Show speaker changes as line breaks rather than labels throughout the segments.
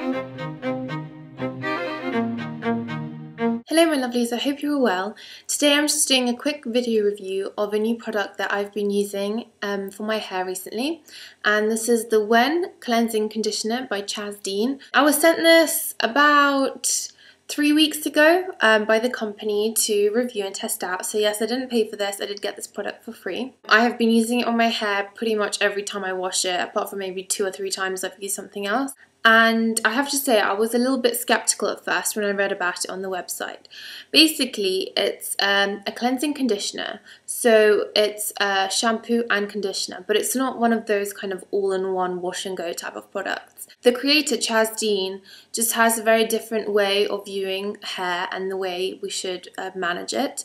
Hello my lovelies, I hope you're all well. Today I'm just doing a quick video review of a new product that I've been using for my hair recently, and this is the When Cleansing Conditioner by Chaz Dean. I was sent this about 3 weeks ago by the company to review and test out, so yes, I didn't pay for this, I did get this product for free. I have been using it on my hair pretty much every time I wash it, apart from maybe 2 or 3 times I've used something else. And I have to say, I was a little bit skeptical at first when I read about it on the website. Basically, it's a cleansing conditioner, so it's a shampoo and conditioner, but it's not one of those kind of all-in-one wash and go type of products. The creator, Chaz Dean, just has a very different way of viewing hair and the way we should manage it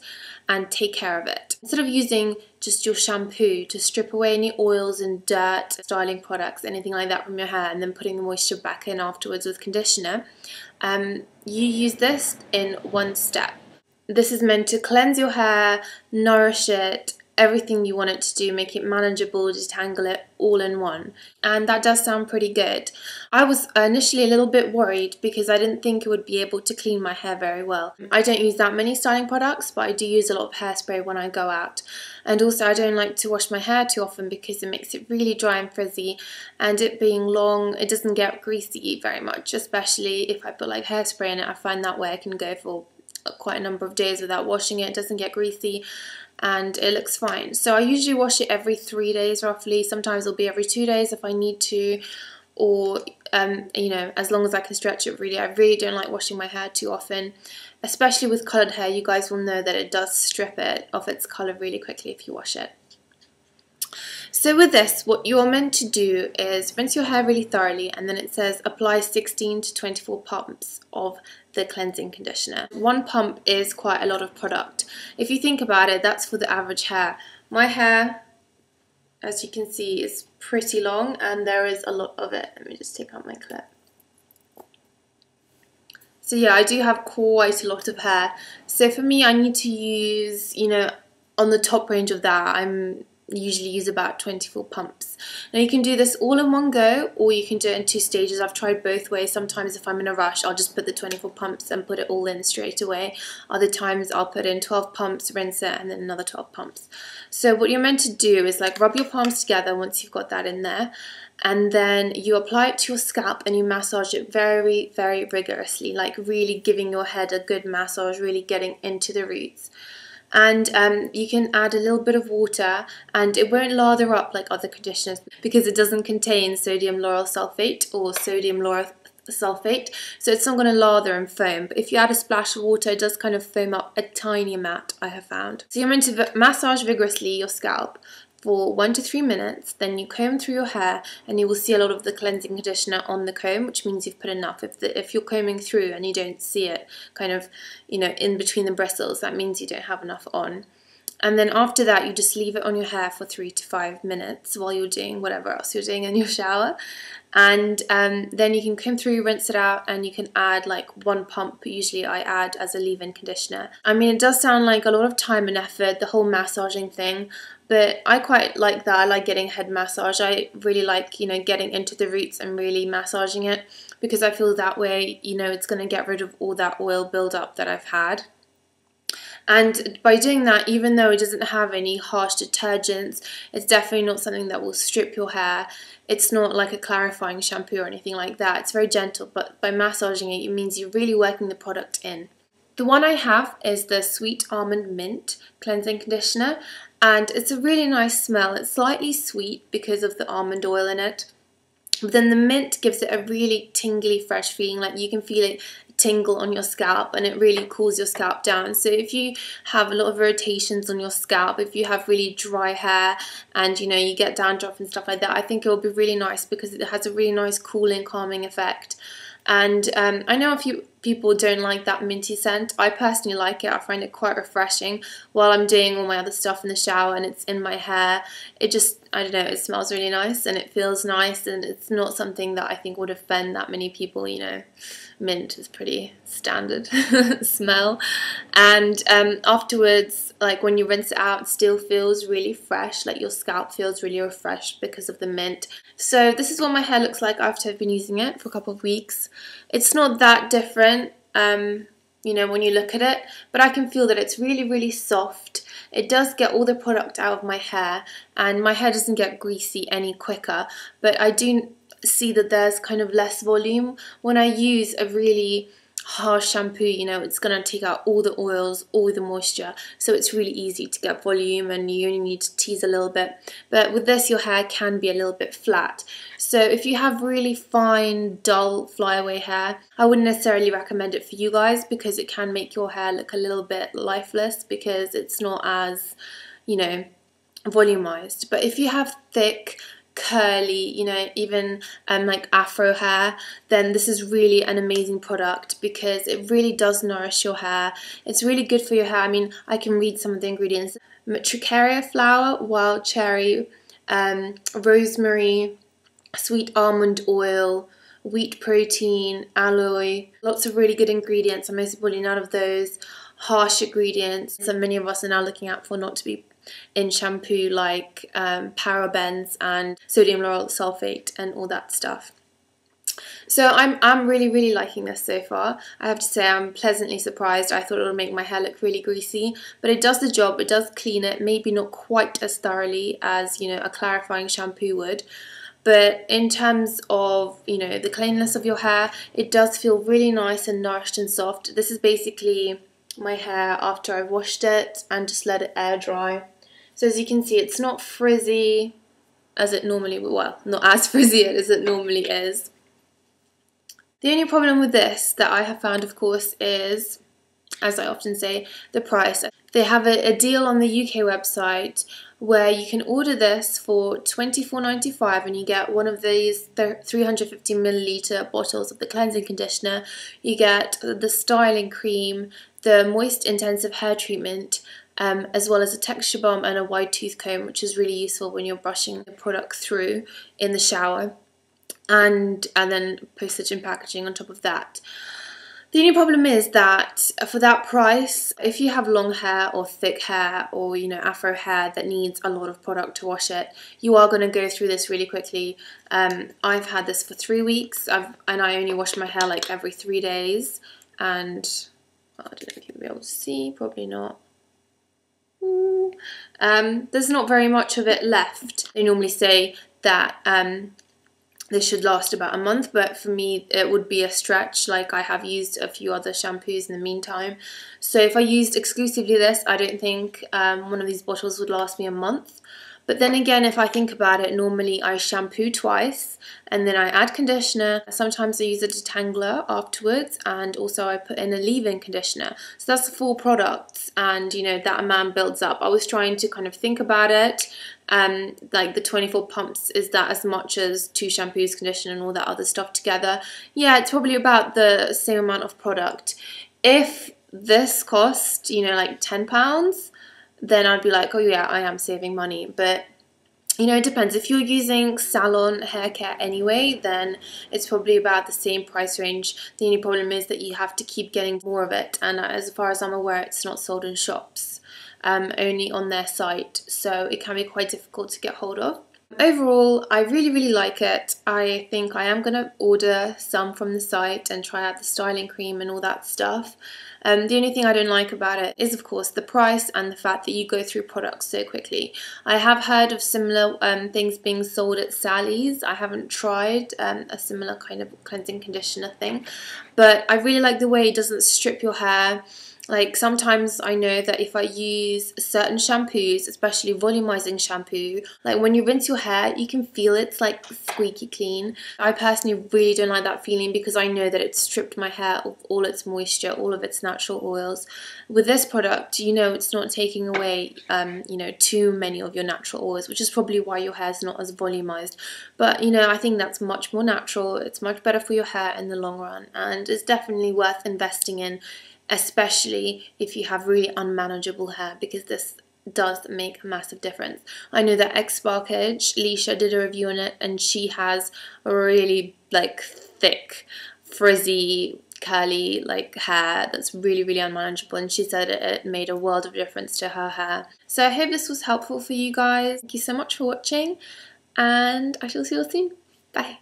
and take care of it. Instead of using just your shampoo to strip away any oils and dirt, styling products, anything like that from your hair, and then putting the moisture back in afterwards with conditioner, you use this in one step. This is meant to cleanse your hair, nourish it, everything you want it to do, make it manageable, detangle it all in one. And that does sound pretty good. I was initially a little bit worried because I didn't think it would be able to clean my hair very well. I don't use that many styling products, but I do use a lot of hairspray when I go out. And also I don't like to wash my hair too often because it makes it really dry and frizzy, and it being long, it doesn't get greasy very much, especially if I put like hairspray in it. I find that way I can go for quite a number of days without washing it. It doesn't get greasy and it looks fine. So I usually wash it every 3 days roughly. Sometimes it'll be every 2 days if I need to, or you know, as long as I can stretch it really. I really don't like washing my hair too often, especially with coloured hair. You guys will know that it does strip it of its colour really quickly if you wash it. So with this, what you're meant to do is rinse your hair really thoroughly, and then it says apply 16 to 24 pumps of the cleansing conditioner. One pump is quite a lot of product. If you think about it, that's for the average hair. My hair, as you can see, is pretty long and there is a lot of it. Let me just take out my clip. So yeah, I do have quite a lot of hair. So for me, I need to use, you know, on the top range of that, I'm usually use about 24 pumps. Now you can do this all in one go, or you can do it in 2 stages. I've tried both ways. Sometimes if I'm in a rush, I'll just put the 24 pumps and put it all in straight away. Other times I'll put in 12 pumps, rinse it, and then another 12 pumps. So what you're meant to do is like rub your palms together once you've got that in there, and then you apply it to your scalp and you massage it very, very rigorously, like really giving your head a good massage, really getting into the roots. And you can add a little bit of water, and it won't lather up like other conditioners because it doesn't contain sodium lauryl sulfate or sodium lauryl sulfate, so it's not going to lather and foam. But if you add a splash of water, it does kind of foam up a tiny amount, I have found. So you're meant to massage vigorously your scalp for 1 to 3 minutes, then you comb through your hair and you will see a lot of the cleansing conditioner on the comb, which means you've put enough. If you're combing through and you don't see it kind of, you know, in between the bristles, that means you don't have enough on. And then after that, you just leave it on your hair for 3 to 5 minutes while you're doing whatever else you're doing in your shower. And then you can comb through, rinse it out, and you can add like 1 pump. Usually I add as a leave-in conditioner. I mean, it does sound like a lot of time and effort, the whole massaging thing, but I quite like that. I like getting head massage. I really like, you know, getting into the roots and really massaging it, because I feel that way, you know, it's going to get rid of all that oil buildup that I've had. And by doing that, even though it doesn't have any harsh detergents, it's definitely not something that will strip your hair. It's not like a clarifying shampoo or anything like that. It's very gentle, but by massaging it, it means you're really working the product in. The one I have is the Sweet Almond Mint Cleansing Conditioner, and it's a really nice smell. It's slightly sweet because of the almond oil in it. But then the mint gives it a really tingly, fresh feeling, like you can feel it tingle on your scalp, and it really cools your scalp down. So if you have a lot of irritations on your scalp, if you have really dry hair and, you know, you get dandruff and stuff like that, I think it will be really nice because it has a really nice cooling, calming effect. And I know people don't like that minty scent. I personally like it. I find it quite refreshing while I'm doing all my other stuff in the shower and it's in my hair. It just, I don't know, it smells really nice and it feels nice, and it's not something that I think would offend that many people, you know. Mint is pretty standard smell. And afterwards, like when you rinse it out, it still feels really fresh, like your scalp feels really refreshed because of the mint. So this is what my hair looks like after I've been using it for a couple of weeks. It's not that different, you know, when you look at it, but I can feel that it's really, really soft. It does get all the product out of my hair, and my hair doesn't get greasy any quicker, but I do see that there's kind of less volume. When I use a really harsh shampoo, you know, it's going to take out all the oils, all the moisture, so it's really easy to get volume and you only need to tease a little bit. But with this, your hair can be a little bit flat. So if you have really fine, dull flyaway hair, I wouldn't necessarily recommend it for you guys, because it can make your hair look a little bit lifeless because it's not as, you know, volumized. But if you have thick, curly, you know, even like afro hair, then this is really an amazing product because it really does nourish your hair. It's really good for your hair. I mean, I can read some of the ingredients: tricharia flower, wild cherry, rosemary, sweet almond oil, wheat protein, aloe. Lots of really good ingredients, and most importantly, none of those harsh ingredients that many of us are now looking out for not to be in shampoo, like parabens and sodium lauryl sulfate and all that stuff. So I'm really liking this so far. I have to say I'm pleasantly surprised. I thought it would make my hair look really greasy, but it does the job. It does clean it, maybe not quite as thoroughly as, you know, a clarifying shampoo would. But in terms of, you know, the cleanliness of your hair, it does feel really nice and nourished and soft. This is basically my hair after I've washed it and just let it air dry. So as you can see, it's not frizzy as it normally, well, not as frizzy as it normally is. The only problem with this that I have found, of course, is, as I often say, the price. They have a deal on the UK website where you can order this for £24.95 and you get one of these 350ml bottles of the cleansing conditioner. You get the styling cream, the moist intensive hair treatment, as well as a texture balm and a wide tooth comb, which is really useful when you're brushing the product through in the shower, and then postage and packaging on top of that. The only problem is that for that price, if you have long hair or thick hair or, you know, afro hair that needs a lot of product to wash it, you are going to go through this really quickly. I've had this for 3 weeks, and I only wash my hair like every 3 days, and I don't know if you'll be able to see, probably not. There's not very much of it left. They normally say that this should last about a month, but for me it would be a stretch. Like, I have used a few other shampoos in the meantime, so if I used exclusively this, I don't think one of these bottles would last me a month. But then again, if I think about it, normally I shampoo twice and then I add conditioner. Sometimes I use a detangler afterwards, and also I put in a leave-in conditioner. So that's 4 products, and, you know, that amount builds up. I was trying to kind of think about it. Like the 24 pumps, is that as much as 2 shampoos, conditioner and all that other stuff together? Yeah, it's probably about the same amount of product. If this cost, you know, like £10, then I'd be like, oh yeah, I am saving money. But, you know, it depends. If you're using salon hair care anyway, then it's probably about the same price range. The only problem is that you have to keep getting more of it, and as far as I'm aware, it's not sold in shops, only on their site, so it can be quite difficult to get hold of. Overall, I really like it. I think I am going to order some from the site and try out the styling cream and all that stuff. The only thing I don't like about it is, of course, the price and the fact that you go through products so quickly. I have heard of similar things being sold at Sally's. I haven't tried a similar kind of cleansing conditioner thing, but I really like the way it doesn't strip your hair. Like sometimes I know that if I use certain shampoos, especially volumizing shampoo, like when you rinse your hair, you can feel it's like squeaky clean. I personally really don't like that feeling because I know that it's stripped my hair of all its moisture, all of its natural oils. With this product, you know, it's not taking away, you know, too many of your natural oils, which is probably why your hair's not as volumized. But, you know, I think that's much more natural. It's much better for your hair in the long run, and it's definitely worth investing in, especially if you have really unmanageable hair, because this does make a massive difference. I know that Sparkage, Leisha did a review on it, and she has a really like thick, frizzy, curly like hair that's really, really unmanageable, and she said it made a world of difference to her hair. So I hope this was helpful for you guys. Thank you so much for watching, and I shall see you all soon. Bye.